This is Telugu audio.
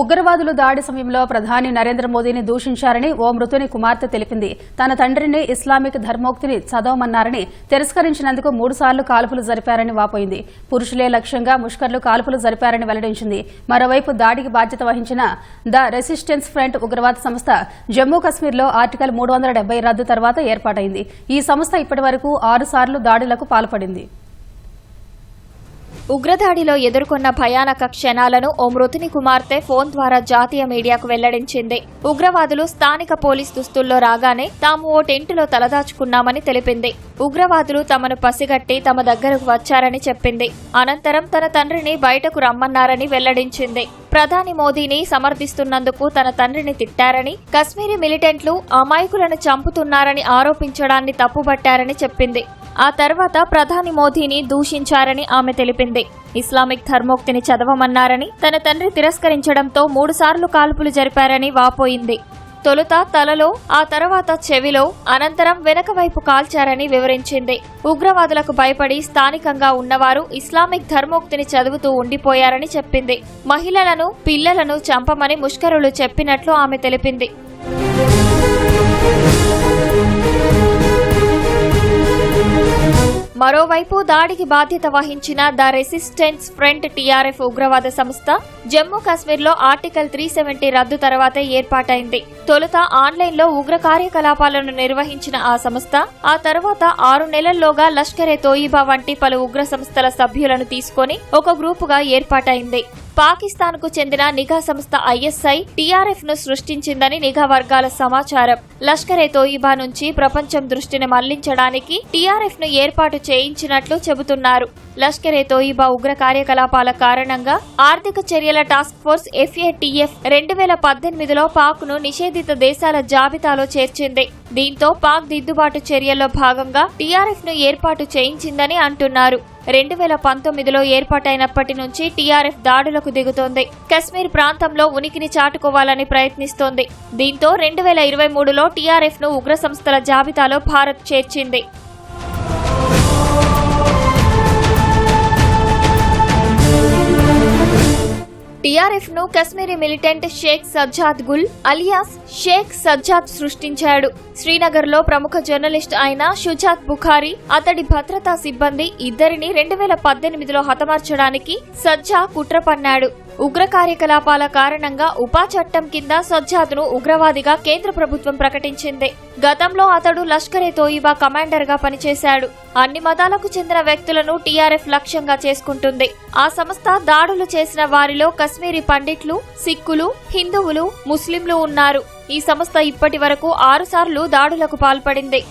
ఉగ్రవాదులు దాడి సమయంలో ప్రధాని నరేంద్ర మోదీని దూషించారని ఓ మృతుని కుమార్తె తెలిపింది. తన తండ్రిని ఇస్లామిక్ ధర్మోక్తిని చదవమన్నారని తిరస్కరించినందుకు 3 సార్లు కాల్పులు జరిపారని వాపోయింది. పురుషులే లక్ష్యంగా ముష్కర్లు కాల్పులు జరిపారని వెల్లడించింది. మరోవైపు దాడికి బాధ్యత వహించిన ద రెసిస్టెన్స్ ఫ్రంట్ ఉగ్రవాద సంస్థ జమ్మూ కశ్మీర్లో ఆర్టికల్ 370 రద్దు తర్వాత ఏర్పాటైంది. ఈ సంస్థ ఇప్పటివరకు 6 సార్లు దాడులకు పాల్పడింది. ఉగ్రదాడిలో ఎదుర్కొన్న భయానక క్షణాలను ఓ మృతుని కుమార్తె ఫోన్ ద్వారా జాతీయ మీడియాకు వెల్లడించింది. ఉగ్రవాదులు స్థానిక పోలీస్ దుస్తుల్లో రాగానే తాము ఓ టెంటులో తలదాచుకున్నామని తెలిపింది. ఉగ్రవాదులు తమను పసిగట్టి తమ దగ్గరకు వచ్చారని చెప్పింది. అనంతరం తన తండ్రిని బయటకు రమ్మన్నారని వెల్లడించింది. ప్రధాని మోదీని సమర్థిస్తున్నందుకు తన తండ్రిని తిట్టారని, కశ్మీరీ మిలిటెంట్లు అమాయకులను చంపుతున్నారని ఆరోపించడాన్ని తప్పుబట్టారని చెప్పింది. ఆ తర్వాత ప్రధాని మోదీని దూషించారని ఆమె తెలిపింది. ఇస్లామిక్ ధర్మోక్తిని చదవమన్నారని తన తండ్రి తిరస్కరించడంతో 3 సార్లు కాల్పులు జరిపారని వాపోయింది. తొలుత తలలో, ఆ తర్వాత చెవిలో, అనంతరం వెనక వైపు కాల్చారని వివరించింది. ఉగ్రవాదులకు భయపడి స్థానికంగా ఉన్నవారు ఇస్లామిక్ ధర్మోక్తిని చదువుతూ ఉండిపోయారని చెప్పింది. మహిళలను, పిల్లలను చంపమని ముష్కరులు చెప్పినట్లు ఆమె తెలిపింది. మరోవైపు దాడికి బాధ్యత వహించిన ద రెసిస్టెన్స్ ఫ్రంట్ టీఆర్ఎఫ్ ఉగ్రవాద సంస్థ జమ్మూ కశ్మీర్లో ఆర్టికల్ 370 రద్దు తర్వాతే ఏర్పాటైంది. తొలుత ఆన్లైన్లో ఉగ్ర కార్యకలాపాలను నిర్వహించిన ఆ సంస్థ ఆ తర్వాత 6 నెలల్లోగా లష్కరే తోయిబా వంటి పలు ఉగ్ర సంస్థల సభ్యులను తీసుకుని ఒక గ్రూపుగా ఏర్పాటైంది. పాకిస్తాన్ కు చెందిన నిఘా సంస్థ ఐఎస్ఐ టీఆర్ఎఫ్ ను సృష్టించిందని నిఘా వర్గాల సమాచారం. లష్కరే తోయిబా నుంచి ప్రపంచం దృష్టిని మళ్లించడానికి టీఆర్ఎఫ్ ను ఏర్పాటు చేయించినట్లు చెబుతున్నారు. లష్కరే తోయిబా ఉగ్ర కార్యకలాపాల కారణంగా ఆర్థిక చర్యల టాస్క్ ఫోర్స్ FATF 2018లో పాక్ ను నిషేధిత దేశాల జాబితాలో చేర్చింది. దీంతో పాక్ దిద్దుబాటు చర్యల్లో భాగంగా టీఆర్ఎఫ్ ను ఏర్పాటు చేయించిందని అంటున్నారు. 2019లో ఏర్పాటైనప్పటి నుంచి టీఆర్ఎఫ్ దాడులకు దిగుతోంది. కశ్మీర్ ప్రాంతంలో ఉనికిని చాటుకోవాలని ప్రయత్నిస్తోంది. దీంతో 2023లో టీఆర్ఎఫ్ ను ఉగ్ర సంస్థల జాబితాలో భారత్ చేర్చింది. టీఆర్ఎఫ్ ను కశ్మీరీ మిలిటెంట్ షేక్ సజ్జాద్ గుల్ అలియాస్ షేక్ సజ్జాద్ సృష్టించాడు. శ్రీనగర్ లో ప్రముఖ జర్నలిస్ట్ అయిన షుజాత్ బుఖారీ, అతడి భద్రతా సిబ్బంది ఇద్దరిని 2018లో హతమార్చడానికి సజ్జా కుట్ర పన్నాడు. ఉగ్ర కార్యకలాపాల కారణంగా ఉపా చట్టం కింద సజ్జాద్ ను ఉగ్రవాదిగా కేంద్ర ప్రభుత్వం ప్రకటించింది. గతంలో అతడు లష్కరే తోయిబా కమాండర్ గా పనిచేశాడు. అన్ని మతాలకు చెందిన వ్యక్తులను టీఆర్ఎఫ్ లక్ష్యంగా చేసుకుంటుంది. ఆ సంస్థ దాడులు చేసిన వారిలో కశ్మీరీ పండిట్లు, సిక్కులు, హిందువులు, ముస్లింలు ఉన్నారు. ఈ సంస్థ ఇప్పటి వరకు 6 సార్లు దాడులకు పాల్పడింది.